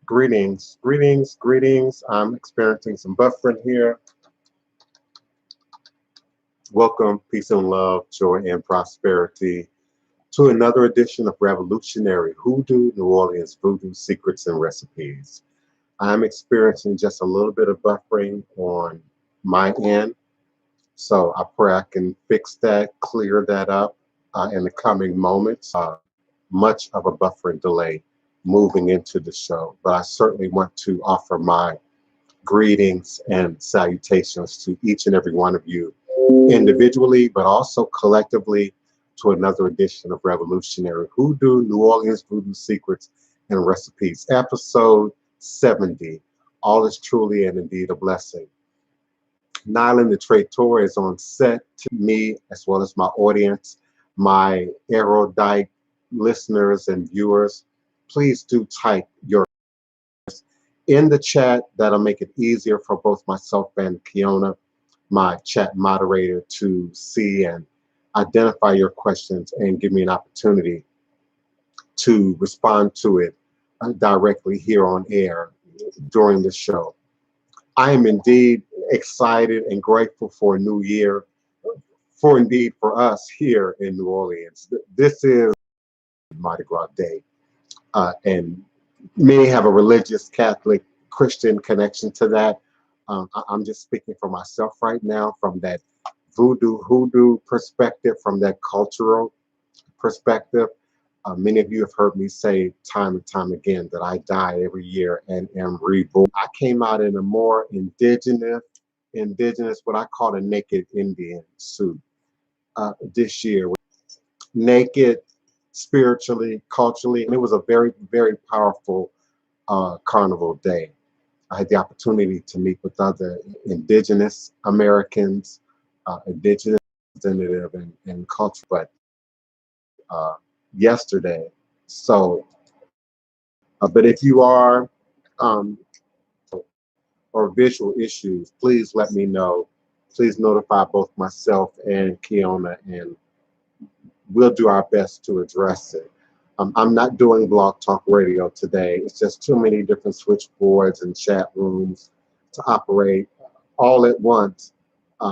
Greetings, greetings, greetings. I'm experiencing some buffering here. Welcome, peace and love, joy and prosperity to another edition of Revolutionary Hoodoo, New Orleans Voodoo Secrets and Recipes. I'm experiencing just a little bit of buffering on my end, so I pray I can fix that, clear that up in the coming moments. Much of a buffering delay moving into the show, but I certainly want to offer my greetings and salutations to each and every one of you individually, but also collectively to another edition of Revolutionary Hoodoo, New Orleans Voodoo Secrets and Recipes, episode 70. All is truly and indeed a blessing. Nylan the Traitor is on set to me as well as my audience, my erudite listeners and viewers. Please do type your in the chat. That'll make it easier for both myself and Kiona, my chat moderator, to see and identify your questions and give me an opportunity to respond to it directly here on air during the show. I am indeed excited and grateful for a new year, for us here in New Orleans. This is Mardi Gras Day, and many have a religious, Catholic, Christian connection to that. I'm just speaking for myself right now from that voodoo, hoodoo perspective, from that cultural perspective. Many of you have heard me say time and time again that I die every year and am reborn. I came out in a more indigenous, what I call a naked Indian suit this year. Naked, spiritually, culturally, and it was a very, very powerful carnival day. I had the opportunity to meet with other indigenous Americans, indigenous representative and culture, but yesterday. So, but if you are or visual issues, please let me know. Please notify both myself and Kiona, and we'll do our best to address it. I'm not doing Blog Talk Radio today. It's just too many different switchboards and chat rooms to operate all at once.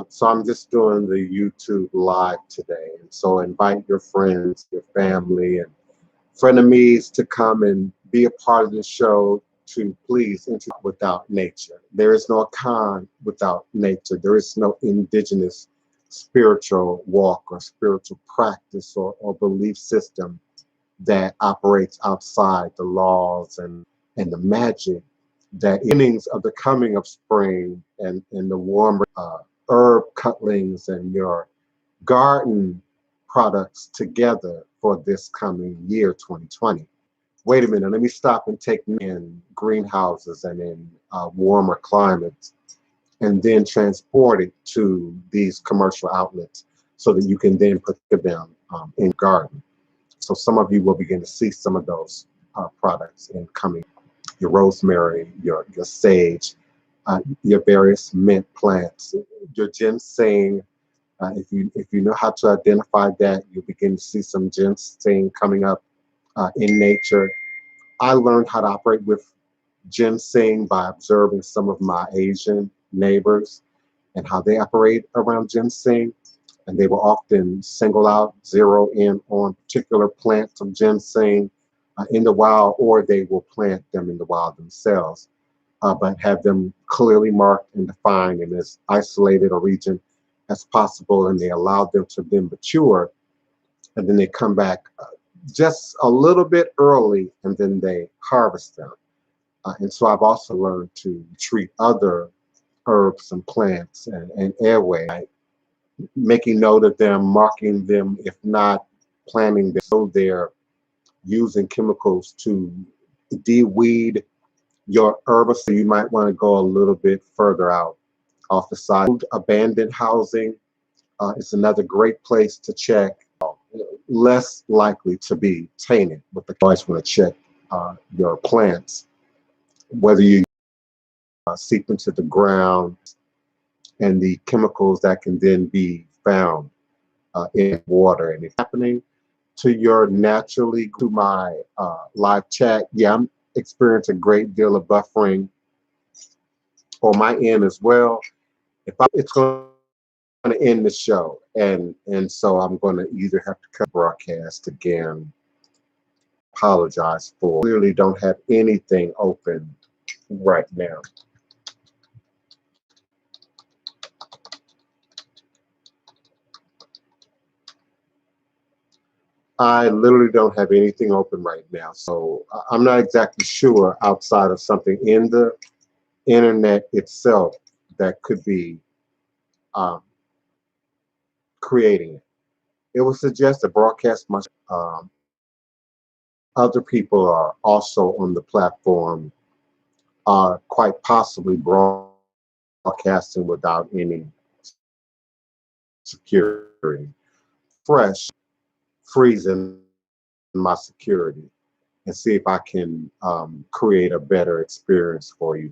So I'm just doing the YouTube live today. And so invite your friends, your family, and frenemies to come and be a part of the show to please interact without nature. There is no Khan without nature. There is no indigenous spiritual walk or spiritual practice or belief system that operates outside the laws and the magic that innings of the coming of spring and the warmer herb cutlings and your garden products together for this coming year 2020. Wait a minute, let me stop and take in greenhouses and in warmer climates and then transport it to these commercial outlets so that you can then put them in garden. So some of you will begin to see some of those products in coming. Your rosemary, your sage, your various mint plants, your ginseng. If you know how to identify that, you'll begin to see some ginseng coming up in nature. I learned how to operate with ginseng by observing some of my Asian neighbors and how they operate around ginseng. And they will often single out, zero in on particular plants of ginseng in the wild, or they will plant them in the wild themselves, but have them clearly marked and defined in as isolated a region as possible. And they allow them to then mature, and then they come back just a little bit early, and then they harvest them. And so I've also learned to treat other herbs and plants and airway, making note of them, marking them, if not planting them. So they're using chemicals to de-weed your herbicide. So you might want to go a little bit further out off the side. Abandoned housing is another great place to check. Less likely to be tainted with the always want to check your plants, whether you seep into the ground and the chemicals that can then be found in water. And it's happening to your naturally, to my live chat. Yeah, experience a great deal of buffering on my end as well. It's going to end the show, and so I'm going to either have to cut broadcast again. Apologize for. Clearly, don't have anything open right now. I literally don't have anything open right now, so I'm not exactly sure outside of something in the internet itself that could be um, creating it. It would suggest that broadcast must. Other people are also on the platform, quite possibly broadcasting without any security. Fresh, freezing my security and see if I can create a better experience for you.